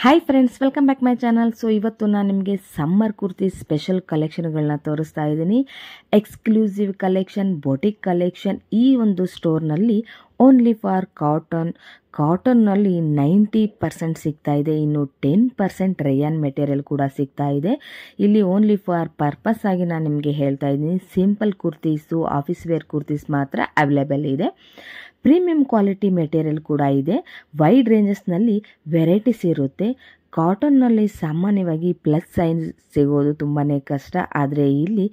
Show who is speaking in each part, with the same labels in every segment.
Speaker 1: Hi friends, welcome back my channel. So ಇವತ್ತು ನಾನು ನಿಮಗೆ ಸಮ್ಮರ್ ಕುರ್ತಿ ಸ್ಪೆಷಲ್ ಕಲೆಕ್ಷನ್ಗಳನ್ನ ತೋರಿಸ್ತಾ ಇದ್ದೀನಿ. Exclusive collection, boutique collection. ಈ ಒಂದು ಸ್ಟೋರ್ನಲ್ಲಿ ಓನ್ಲಿ ಫಾರ್ ಕಾಟನ್ನಲ್ಲಿ 90% ಸಿಗ್ತಾ ಇದೆ. ಇನ್ನು 10% ರೇಯಾನ್ ಮೆಟೀರಿಯಲ್ ಕೂಡ ಸಿಗ್ತಾ ಇದೆ. ಇಲ್ಲಿ ಓನ್ಲಿ ಫಾರ್ ಪರ್ಪಸ್ ಆಗಿ ನಾನು ನಿಮಗೆ ಹೇಳ್ತಾ ಇದ್ದೀನಿ. Simple kurtis, office wear kurtis ಮಾತ್ರ ಅವೈಲೇಬಲ್ ಇದೆ. ಪ್ರೀಮಿಯಂ ಕ್ವಾಲಿಟಿ ಮೆಟೀರಿಯಲ್ ಕೂಡ ಇದೆ. ವೈಡ್ ರೇಂಜಸ್ನಲ್ಲಿ ವೆರೈಟೀಸ್ ಇರುತ್ತೆ. ಕಾಟನ್ನಲ್ಲಿ ಸಾಮಾನ್ಯವಾಗಿ ಪ್ಲಸ್ ಸೈಜ್ ಸಿಗೋದು ತುಂಬಾ ಕಷ್ಟ. ಆದರೆ ಇಲ್ಲಿ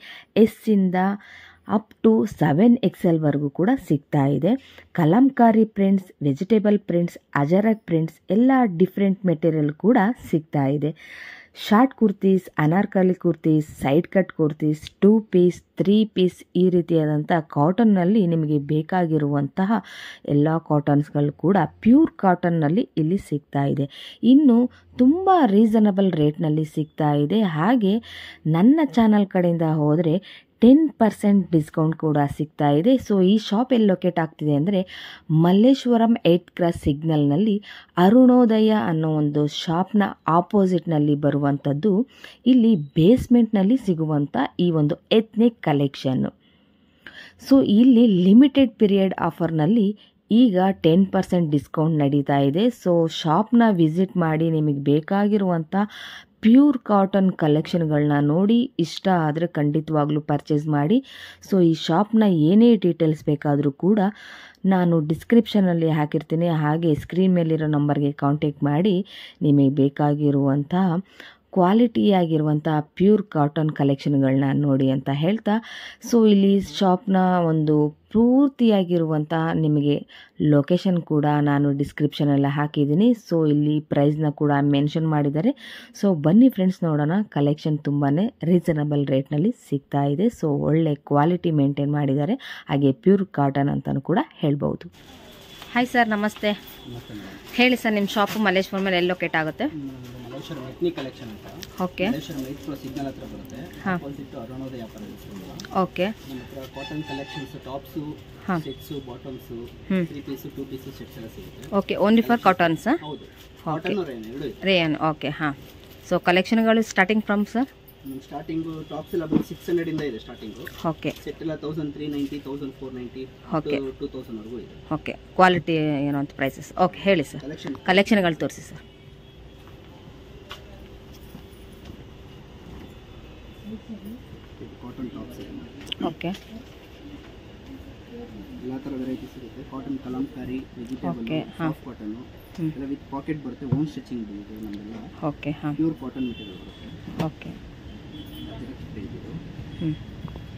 Speaker 1: ಎಸ್ಸಿಂದ ಅಪ್ ಟು 7XL ವರೆಗೂ ಕೂಡ ಸಿಗ್ತಾ ಇದೆ. Kalamkari prints, vegetable prints, Ajrak prints ಎಲ್ಲ ಡಿಫ್ರೆಂಟ್ ಮೆಟೀರಿಯಲ್ ಕೂಡ ಸಿಗ್ತಾ ಇದೆ. Short kurtis, Anarkali kurtis, side cut kurtis, 2 piece, 3 piece ಈ ರೀತಿಯಾದಂಥ ಕಾಟನ್ನಲ್ಲಿ ನಿಮಗೆ ಬೇಕಾಗಿರುವಂತಹ ಎಲ್ಲ ಕಾಟನ್ಸ್ಗಳು ಕೂಡ ಪ್ಯೂರ್ ಕಾಟನ್ನಲ್ಲಿ ಇಲ್ಲಿ ಸಿಗ್ತಾ ಇದೆ. ಇನ್ನು ತುಂಬ ರೀಸನಬಲ್ ರೇಟ್ನಲ್ಲಿ ಸಿಗ್ತಾ ಇದೆ. ಹಾಗೆ ನನ್ನ ಚಾನಲ್ ಕಡೆಯಿಂದ ಹೋದರೆ 10% ಡಿಸ್ಕೌಂಟ್ ಕೂಡ ಸಿಗ್ತಾ ಇದೆ. ಸೊ ಈ ಶಾಪ್ ಎಲ್ಲಿ ಲೊಕೇಟ್ ಆಗ್ತಿದೆ ಅಂದರೆ ಮಲ್ಲೇಶ್ವರಂ 8th ಕ್ರಾಸ್ ಸಿಗ್ನಲ್ನಲ್ಲಿ ಅರುಣೋದಯ ಅನ್ನೋ ಒಂದು ಶಾಪ್ನ ಆಪೋಸಿಟ್ನಲ್ಲಿ ಬರುವಂಥದ್ದು. ಇಲ್ಲಿ ಬೇಸ್ಮೆಂಟ್ನಲ್ಲಿ ಸಿಗುವಂಥ ಈ ಒಂದು ಎತ್ನಿಕ್ ಕಲೆಕ್ಷನ್ನು. ಸೊ ಇಲ್ಲಿ ಲಿಮಿಟೆಡ್ ಪೀರಿಯಡ್ ಆಫರ್ನಲ್ಲಿ ಈಗ 10% ಡಿಸ್ಕೌಂಟ್ ನಡೀತಾ ಇದೆ. ಸೊ ಶಾಪ್ನ ವಿಸಿಟ್ ಮಾಡಿ ನಿಮಗೆ ಬೇಕಾಗಿರುವಂಥ ಪ್ಯೂರ್ ಕಾಟನ್ ಕಲೆಕ್ಷನ್ಗಳನ್ನ ನೋಡಿ ಇಷ್ಟ ಆದರೆ ಖಂಡಿತವಾಗ್ಲೂ ಪರ್ಚೇಸ್ ಮಾಡಿ. ಸೊ ಈ ಶಾಪ್ನ ಏನೇ ಡೀಟೇಲ್ಸ್ ಬೇಕಾದರೂ ಕೂಡ ನಾನು ಡಿಸ್ಕ್ರಿಪ್ಷನಲ್ಲಿ ಹಾಕಿರ್ತೀನಿ. ಹಾಗೆ ಸ್ಕ್ರೀನ್ ಮೇಲಿರೋ ನಂಬರ್ಗೆ ಕಾಂಟ್ಯಾಕ್ಟ್ ಮಾಡಿ ನಿಮಗೆ ಬೇಕಾಗಿರುವಂತಹ ಕ್ವಾಲಿಟಿಯಾಗಿರುವಂಥ ಪ್ಯೂರ್ ಕಾಟನ್ ಕಲೆಕ್ಷನ್ಗಳನ್ನ ನೋಡಿ ಅಂತ ಹೇಳ್ತಾ, ಸೊ ಇಲ್ಲಿ ಶಾಪ್ನ ಒಂದು ಪೂರ್ತಿಯಾಗಿರುವಂಥ ನಿಮಗೆ ಲೊಕೇಶನ್ ಕೂಡ ನಾನು ಡಿಸ್ಕ್ರಿಪ್ಷನಲ್ಲಿ ಹಾಕಿದ್ದೀನಿ. ಸೊ ಇಲ್ಲಿ ಪ್ರೈಸ್ನ ಕೂಡ ಮೆನ್ಷನ್ ಮಾಡಿದ್ದಾರೆ. ಸೊ ಬನ್ನಿ ಫ್ರೆಂಡ್ಸ್, ನೋಡೋಣ. ಕಲೆಕ್ಷನ್ ತುಂಬಾ ರೀಸನಬಲ್ ರೇಟ್ನಲ್ಲಿ ಸಿಗ್ತಾ ಇದೆ. ಸೊ ಒಳ್ಳೆ ಕ್ವಾಲಿಟಿ ಮೇಂಟೈನ್ ಮಾಡಿದ್ದಾರೆ. ಹಾಗೆ ಪ್ಯೂರ್ ಕಾಟನ್ ಅಂತಲೂ ಕೂಡ ಹೇಳ್ಬೋದು. ಹಾಯ್ ಸರ್, ನಮಸ್ತೆ. ಹೇಳಿ ಸರ್, ನಿಮ್ಮ ಶಾಪು ಮಲ್ಲೇಶ್ವರ ಮೇಲೆ ಎಲ್ಲಿ ಲೊಕೇಟ್ ಆಗುತ್ತೆ?
Speaker 2: ಮಲ್ಲೇಶ್ವರಂ ಎತ್ನಿಕ್ ಕಲೆಕ್ಷನ್ ಅಂತ.
Speaker 1: Okay.
Speaker 2: Malleshwaram 8th cross signal ಹತ್ರ ಬರುತ್ತೆ. ಆಪೋಸಿಟ್ ಅರುಣೋದಯ ವ್ಯಾಪಾರ.
Speaker 1: ಓಕೆ.
Speaker 2: ನಮ್ಮ ಹತ್ರ cotton collections, tops, sets, bottoms, 3 piece, 2 piece sets ಎಲ್ಲ ಸಿಗುತ್ತೆ.
Speaker 1: Okay, only for cottons?
Speaker 2: ಹೌದು, ಕಾಟನ್ ರೇಯನ್ ಎರಡು ಇದೆ.
Speaker 1: Rayon, okay. ಹಾಂ. ಸೊ ಕಲೆಕ್ಷನ್ಗಳು starting from sir?
Speaker 2: Starting tops ಎಲ್ಲ ಬಂದು 600 ಇಂದ ಇದೆ ಸ್ಟಾರ್ಟಿಂಗು.
Speaker 1: ಓಕೆ.
Speaker 2: ಸೆಟ್ ಎಲ್ಲ 1390, 1490,
Speaker 1: ಓಕೆ,
Speaker 2: 2000 ವರೆಗೂ ಇದೆ.
Speaker 1: ಓಕೆ. ಕ್ವಾಲಿಟಿ ಏನೋ ಅಂತ ಪ್ರೈಸಸ್. ಓಕೆ, ಹೇಳಿ ಸರ್. ಕಲೆಕ್ಷನ್ಗಳು ತೋರಿಸಿ ಸರ್.
Speaker 2: Cotton tops
Speaker 1: okay.
Speaker 2: ಎಲ್ಲ ಥರ ವೆರೈಟೀಸ್ ಇರುತ್ತೆ. Cotton Kalamkari, vegetable, soft cotton ಎಲ್ಲ ವಿತ್ ಪಾಕೆಟ್ ಬರುತ್ತೆ. ಓನ್ ಸ್ಟಿಚಿಂಗ್ ಬರುತ್ತೆ ನಮ್ಮೆಲ್ಲ.
Speaker 1: ಓಕೆ. ಹಾಂ.
Speaker 2: ಪ್ಯೂರ್ ಕಾಟನ್ ಮೆಟೀರಿಯಲ್ ಬರುತ್ತೆ.
Speaker 1: ಓಕೆ.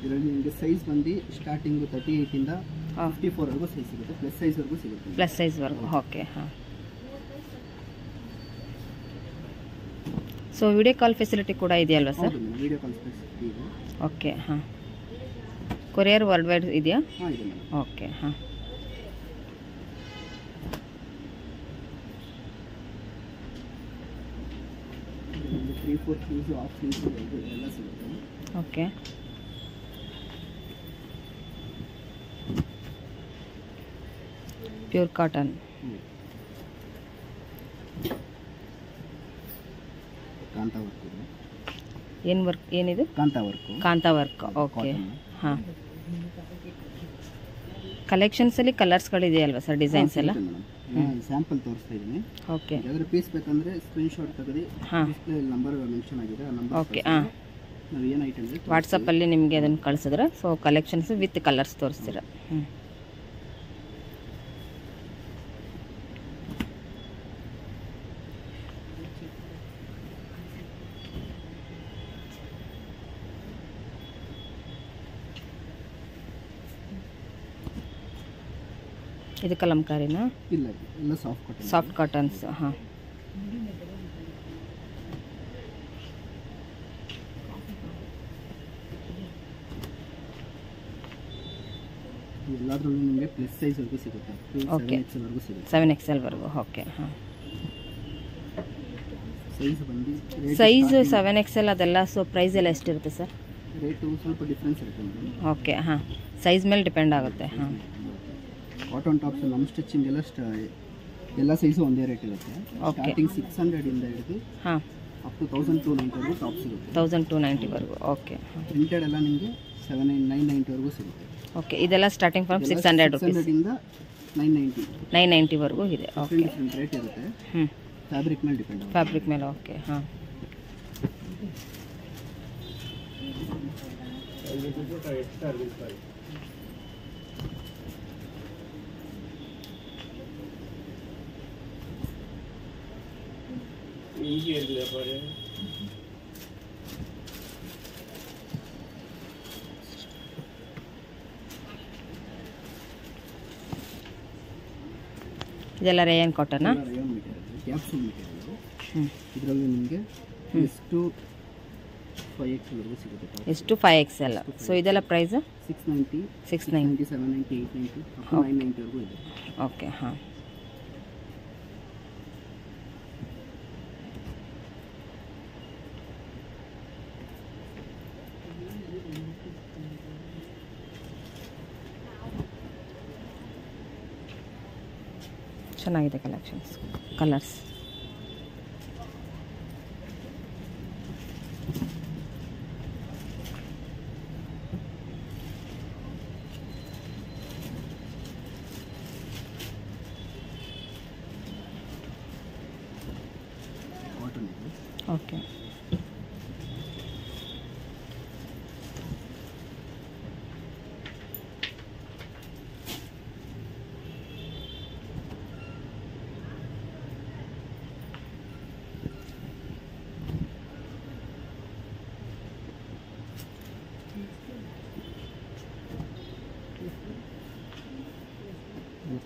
Speaker 2: ಇದರಲ್ಲಿ ನಿಮಗೆ ಸೈಜ್ ಬಂದು ಸ್ಟಾರ್ಟಿಂಗು 38 ಇಂದ 54 ವರೆಗೂ ಸೈಜ್ ಸಿಗುತ್ತೆ. ಪ್ಲಸ್ ಸೈಜ್ ವರೆಗೂ ಸಿಗುತ್ತೆ.
Speaker 1: ಪ್ಲಸ್ ಸೈಜ್ವರೆಗೂ. ಓಕೆ. ಹಾಂ. ಸೊ ವಿಡಿಯೋ ಕಾಲ್ ಫೆಸಿಲಿಟಿ ಕೂಡ ಇದೆಯಲ್ವಾ ಸರ್?
Speaker 2: ಹೌದು, ವಿಡಿಯೋ ಕಾಲ್ ಫೆಸಿಲಿಟಿ ಇದೆ.
Speaker 1: ಓಕೆ. ಹಾಂ. ಕೊರಿಯರ್ ವರ್ಲ್ಡ್ ವೈಡ್ ಇದೆಯಾ?
Speaker 2: ಹಾಂ, ಇದೆ ಮೇಡಮ್.
Speaker 1: ಓಕೆ. ಹಾಂ.
Speaker 2: ಒಂದು 3-4 ಸ್ಲೀವ್ಸು, ಹಾಫ್ ಸ್ಲೀವ್ಸು ಎಲ್ಲ ಸಿಗುತ್ತೆ.
Speaker 1: Okay. Pure cotton.
Speaker 2: Kantha work ಇದೆ.
Speaker 1: ಏನು ವರ್ಕ್? ಏನಿದು?
Speaker 2: Kantha work.
Speaker 1: Kantha work. Okay. ಹಾಂ. ಕಲೆಕ್ಷನ್ಸಲ್ಲಿ ಕಲರ್ಸ್ಗಳಿದೆಯಲ್ವಾ ಸರ್? ಡಿಸೈನ್ಸ್ ಎಲ್ಲ
Speaker 2: ಸ್ಯಾಂಪಲ್ ತೋರಿಸ್ತಾ ಇದ್ದೀನಿ.
Speaker 1: ಓಕೆ.
Speaker 2: ಯಾವ್ದಾದ್ರು ಪೀಸ್ ಬೇಕಂದ್ರೆ ಸ್ಕ್ರೀನ್ಶಾಟ್ ತೆಗೆದು ಡಿಸ್ಪ್ಲೇ ನಂಬರ್ ಮೆನ್ಷನ್ ಆಗಿದೆ, ಆ ನಂಬರ್.
Speaker 1: ಓಕೆ. ಹಾಂ.
Speaker 2: ನಾವು ಏನು ಐಟಮ್
Speaker 1: ವಾಟ್ಸಪ್ಪಲ್ಲಿ ನಿಮಗೆ ಅದನ್ನು ಕಳಿಸಿದ್ರೆ ಸೊ ಕಲೆಕ್ಷನ್ಸ್ ವಿತ್ ಕಲರ್ಸ್ ತೋರಿಸ್ತೀರ. ಹ್ಞೂ. ಇದು ಕಲಂಕಾರಿನಾ?
Speaker 2: ಇಲ್ಲ, ಎಲ್ಲ ಸಾಫ್ಟ್ ಕಾಟನ್.
Speaker 1: Soft cottons. ಹಾಂ.
Speaker 2: ಎಲ್ಲದರಲ್ಲೂ ನಿಮಗೆ ಪ್ಲಸ್ ಸೈಜ್ ವರೆಗೂ ಸಿಗುತ್ತೆ.
Speaker 1: ಓಕೆ.
Speaker 2: 7XL ವರೆಗೂ ಸಿಗುತ್ತೆ.
Speaker 1: 7XL ವರೆಗೂ. ಓಕೆ. ಹಾಂ.
Speaker 2: ಸೈಜ್ ಬಂದು
Speaker 1: ಸೈಜು 7XL ಅದೆಲ್ಲ. ಸೊ ಪ್ರೈಸ್ ಎಲ್ಲ ಎಷ್ಟಿರುತ್ತೆ ಸರ್?
Speaker 2: ರೇಟು ಸ್ವಲ್ಪ ಡಿಫ್ರೆನ್ಸ್ ಇರುತ್ತೆ ಮೇಡಮ್.
Speaker 1: ಓಕೆ. ಹಾಂ. ಸೈಜ್ ಮೇಲೆ ಡಿಪೆಂಡ್ ಆಗುತ್ತೆ. ಹಾಂ.
Speaker 2: ಕಾಟನ್ ಟಾಪ್ಸ್ ನಮ್ಮ ಸ್ಟಿಚಿಂಗ್ ಎಲ್ಲ ಎಲ್ಲ ಸೈಜು ಒಂದೇ ರೇಟ್ ಇರುತ್ತೆ.
Speaker 1: ಓಕೆ.
Speaker 2: ಸ್ಟಾರ್ಟಿಂಗ್ 600 ಇಂದ ಹಿಡಿದು
Speaker 1: ಹಾಂ,
Speaker 2: ಅಪ್ ಟು 1290 ವರೆಗೂ ಟಾಪ್ ಸಿಗುತ್ತೆ.
Speaker 1: 1290 ವರೆಗೂ. ಓಕೆ.
Speaker 2: ಪ್ರಿಂಟೆಡ್ ಎಲ್ಲ ನಿಮಗೆ 990 ವರೆಗೂ ಸಿಗುತ್ತೆ.
Speaker 1: ಓಕೆ, ಇದೆಲ್ಲ ಸ್ಟಾರ್ಟಿಂಗ್ ಫ್ರಮ್ 600 ರುಪೀಸ್,
Speaker 2: 600 ಇಂದ
Speaker 1: 990 ವರೆಗೂ ಇದೆ. ಓಕೆ.
Speaker 2: ಡಿಫ್ರೆಂಟ್ ರೇಟ್ ಇರುತ್ತೆ. ಫ್ಯಾಬ್ರಿಕ್ ಮೇಲೆ ಡಿಪೆಂಡ್ ಆಗುತ್ತೆ.
Speaker 1: ಫ್ಯಾಬ್ರಿಕ್ ಮೇಲೆ. ಓಕೆ. ಹಾಂ, ಇದೆಲ್ಲ ರೇಯನ್ ಕಾಟನಾ?
Speaker 2: Rayon material, capsule material. ಇದರಲ್ಲಿ ನಿಮಗೆ ಎಷ್ಟು 5XL ವರೆಗೂ ಸಿಗುತ್ತೆ.
Speaker 1: ಎಷ್ಟು 5XL. ಸೊ ಇದೆಲ್ಲ ಪ್ರೈಸ್
Speaker 2: 690,
Speaker 1: 690,
Speaker 2: 790, 890, ಅಪ್ ಟು 990 ವರೆಗೂ ಇದೆ.
Speaker 1: ಓಕೆ. ಹಾಂ, ಚೆನ್ನಾಗಿದೆ ಕಲೆಕ್ಷನ್ಸ್, ಕಲರ್ಸ್.
Speaker 2: ಕಾಟನ್ ಇದೆ.
Speaker 1: ಓಕೆ.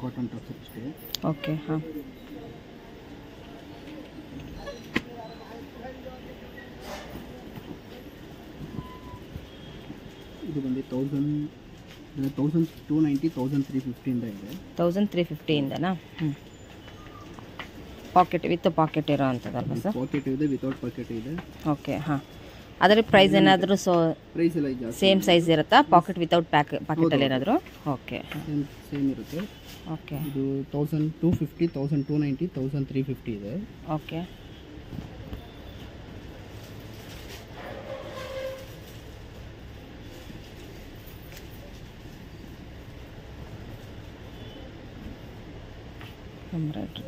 Speaker 2: ಕಾಟನ್ ಟಾಪ್ಸ್ ಅಷ್ಟೇ.
Speaker 1: ಓಕೆ. ಹಾಂ,
Speaker 2: ಇದು ಬಂದು 1290, 1350 ಇಂದ ಇದೆ.
Speaker 1: 1350 ಇಂದನಾ? ಪಾಕೆಟ್ ವಿತ್ ಪಾಕೆಟ್ ಇರೋ ಅಂಥದ್ದಲ್ವ ಸರ್?
Speaker 2: ಪಾಕೆಟ್ ಇದೆ, ವಿತೌಟ್ ಪಾಕೆಟ್ ಇದೆ.
Speaker 1: ಓಕೆ. ಹಾಂ, ಅದರ ಪ್ರೈಸ್ ಏನಾದರೂ
Speaker 2: ಪ್ರೈಸ್ ಎಲ್ಲ ಜಾಸ್ತಿ
Speaker 1: ಸೇಮ್ ಸೈಜ್ ಇರುತ್ತಾ? ಪಾಕೆಟ್ ವಿತೌಟ್ ಪಾಕೆಟಲ್ಲಿ ಏನಾದರೂ? ಓಕೆ.
Speaker 2: ಸೇಮ್ ಇರುತ್ತೆ.
Speaker 1: ಓಕೆ.
Speaker 2: ಇದು 1250, 1290, 1350 ಇದೆ.
Speaker 1: ಓಕೆ. ಎಂಬ್ರಾಯ್ಡ್ರಿ.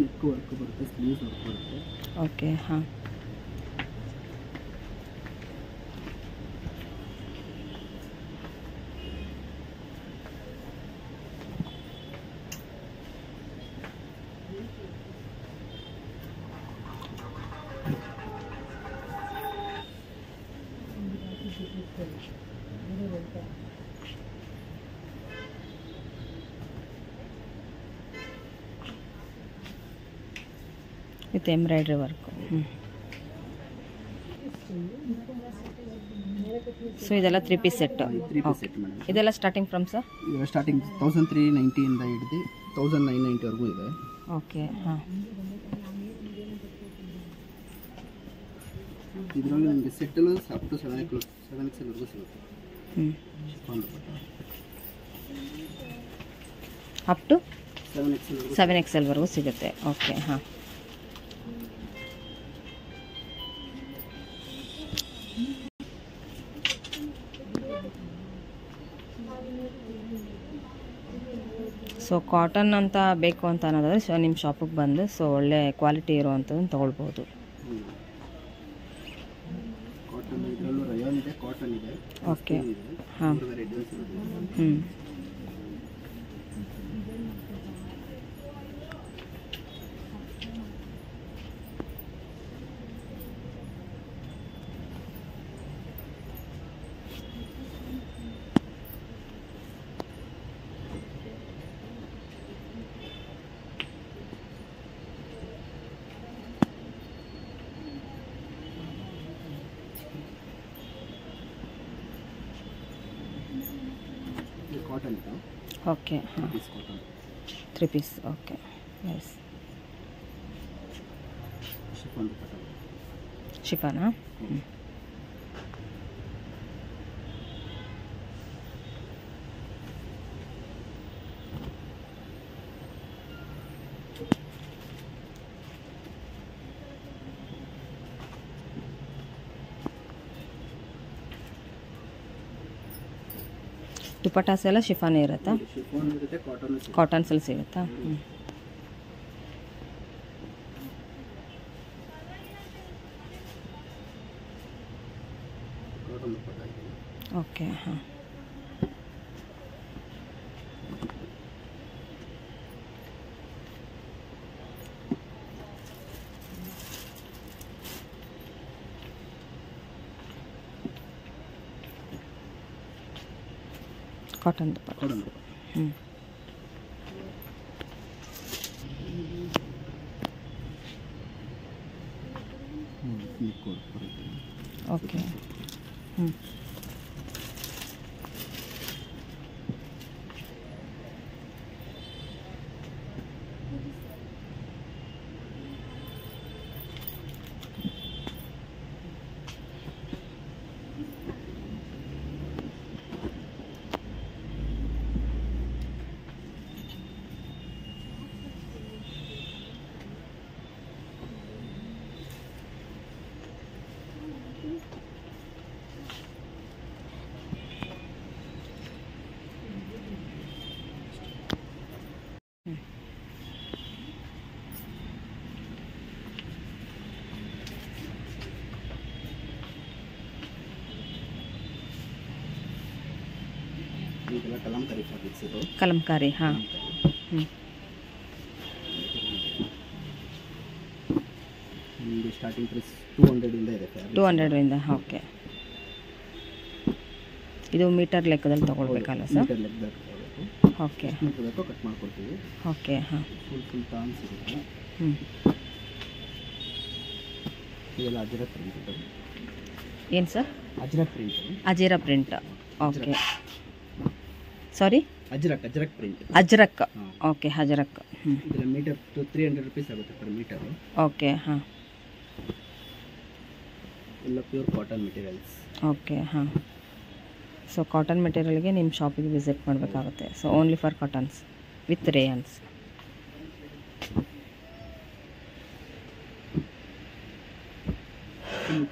Speaker 2: ನೆಕ್ ವರ್ಕ್ ಬರುತ್ತೆ, ಸ್ಲೀವ್ಸ್ ವರ್ಕ್ ಬರುತ್ತೆ.
Speaker 1: ಓಕೆ. ಹಾಂ, ವಿತ್ ಎಂಬ್ರಾಯ್ಡ್ರಿ ವರ್ಕು. ಸೊ ಇದೆಲ್ಲ 3 piece set.
Speaker 2: 3 piece set madam.
Speaker 1: ಇದೆಲ್ಲ ಸ್ಟಾರ್ಟಿಂಗ್ ಫ್ರಮ್ ಸರ್?
Speaker 2: ಇದೆಲ್ಲ ಸ್ಟಾರ್ಟಿಂಗ್ 1390 ಇಂದ ಹಿಡಿದು 1990 ವರೆಗೂ ಇದೆ.
Speaker 1: ಓಕೆ. ಹಾಂ,
Speaker 2: ಇದರಲ್ಲಿ ನಿಮಗೆ ಸೆಟ್ಟಲ್ಲೂ ಅಪ್ ಟು 7XL ವರೆಗೂ ಸಿಗುತ್ತೆ.
Speaker 1: ಅಪ್ ಟು
Speaker 2: 7XL
Speaker 1: 7XL ವರೆಗೂ ಸಿಗುತ್ತೆ. ಓಕೆ. ಹಾಂ, ಸೊ ಕಾಟನ್ ಅಂತ ಬೇಕು ಅಂತ ಅನ್ನೋದಾದರೆ ಸೊ ನಿಮ್ಮ ಶಾಪಿಗೆ ಬಂದು ಸೊ ಒಳ್ಳೆ ಕ್ವಾಲಿಟಿ ಇರುವಂಥದ್ದನ್ನು ತೊಗೊಳ್ಬೋದು.
Speaker 2: ಕಾಟನ್ ಇದರಲ್ಲೂ ರಯಾನ್ ಇದೆ, ಕಾಟನ್ ಇದೆ.
Speaker 1: ಓಕೆ. ಹಾಂ. ಹ್ಞೂ.
Speaker 2: ಕಾಟನ್ ಇದು.
Speaker 1: ಓಕೆ. ಹಾಂ, 3 ಪೀಸ್. ಓಕೆ. ನೈಸ್.
Speaker 2: ಶಿಫಾನ್ ದುಪ್ಪಟ್ಟ.
Speaker 1: ಶಿಫಾನಾ? ದುಪ್ಪಟ್ಟಾಸ್ ಎಲ್ಲ ಶಿಫಾನೇ ಇರುತ್ತಾ?
Speaker 2: ಶಿಫಾನ್ ಇರುತ್ತೆ,
Speaker 1: ಕಾಟನ್ಸ್ ಎಲ್ಲ ಸಿಗುತ್ತಾ? ಓಕೆ. ಹಾಂ, ಕಾಟನ್ ದುಪ್ಪಟ್ಟ. ಓಕೆ.
Speaker 2: ಇದೆಲ್ಲ ಕಲಂಕಾರಿ ಫ್ಯಾಬ್ರಿಕ್ಸ್ ಇದು.
Speaker 1: ಕಲಂಕಾರಿ. ಹಾಂ.
Speaker 2: ನಿಮಗೆ ಸ್ಟಾರ್ಟಿಂಗ್ ಪ್ರೈಸ್ 200 ಇಂದ ಇದೆ.
Speaker 1: 200 ಇಂದ. ಓಕೆ. ಇದು ಮೀಟರ್ ಲೆಕ್ಕದಲ್ಲಿ ತಗೊಳ್ಬೇಕಲ್ಲ ಸರ್?
Speaker 2: ಮೀಟರ್ ಲೆಕ್ಕದಲ್ಲಿ ತಗೊಳ್ಬೇಕು.
Speaker 1: ಓಕೆ.
Speaker 2: ಮೀಟರ್ ಬೇಕು ಕಟ್ ಮಾಡ್ಕೊಡ್ತೀವಿ.
Speaker 1: ಓಕೆ. ಹಾಂ.
Speaker 2: ಫುಲ್ ಟಾನ್ ಸಿಗುತ್ತೆ. ಇದೆಲ್ಲ ಅಜ್ರಕ್ ಪ್ರಿಂಟ್ ಇದು.
Speaker 1: ಏನು ಸರ್?
Speaker 2: ಅಜ್ರಕ್ ಪ್ರಿಂಟ್.
Speaker 1: ಅಜೀರಾ print. Okay. Sorry?
Speaker 2: Ajrakh print.
Speaker 1: Ajrakh. Okay, ajrakh.
Speaker 2: ಇದರ ಮೀಟರ್ 300 ರೂಪೀಸ್ ಆಗುತ್ತೆ ಪರ್ ಮೀಟರ್.
Speaker 1: ಓಕೆ. ಹಾಂ.
Speaker 2: ಎಲ್ಲ ಪ್ಯೂರ್ ಕಾಟನ್ ಮೆಟೀರಿಯಲ್ಸ್.
Speaker 1: ಓಕೆ. ಹಾಂ. ಸೊ ಕಾಟನ್ ಮೆಟೀರಿಯಲ್ಗೆ ನಿಮ್ಮ ಶಾಪಿಗೆ ವಿಸಿಟ್ ಮಾಡಬೇಕಾಗುತ್ತೆ. So only for cottons with rayons.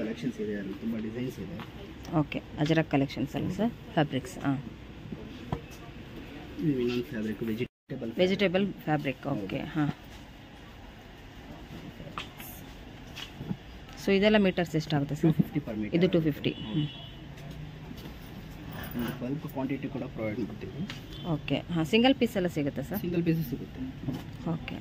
Speaker 2: Collections ಇದೆ, ಅಲ್ಲಿ ತುಂಬ ಡಿಸೈನ್ಸ್ ಇದೆ.
Speaker 1: ಓಕೆ. ಅಜ್ರಕ್ ಕಲೆಕ್ಷನ್ಸ್ ಅಲ್ಲ ಸರ್? ಫ್ಯಾಬ್ರಿಕ್ಸ್. ಹಾಂ.
Speaker 2: ಇನ್ನೊಂದು ಫ್ಯಾಬ್ರಿಕ್
Speaker 1: ವೆಜಿಟೇಬಲ್ ಫ್ಯಾಬ್ರಿಕ್. ಓಕೆ. ಹಾಂ. ಸೊ ಇದೆಲ್ಲ ಮೀಟರ್ಸ್ ಎಷ್ಟಾಗುತ್ತೆ ಸರ್?
Speaker 2: 250 per metre.
Speaker 1: ಇದು 250.
Speaker 2: ಬಲ್ಕ್ ಕ್ವಾಂಟಿಟಿ ಕೂಡ ಪ್ರೊವೈಡ್ ಮಾಡ್ತೀವಿ.
Speaker 1: ಓಕೆ. ಹಾಂ. ಸಿಂಗಲ್ ಪೀಸ್ ಎಲ್ಲ ಸಿಗುತ್ತೆ ಸರ್?
Speaker 2: ಸಿಂಗಲ್ ಪೀಸಸ್ ಸಿಗುತ್ತೆ.
Speaker 1: ಓಕೆ.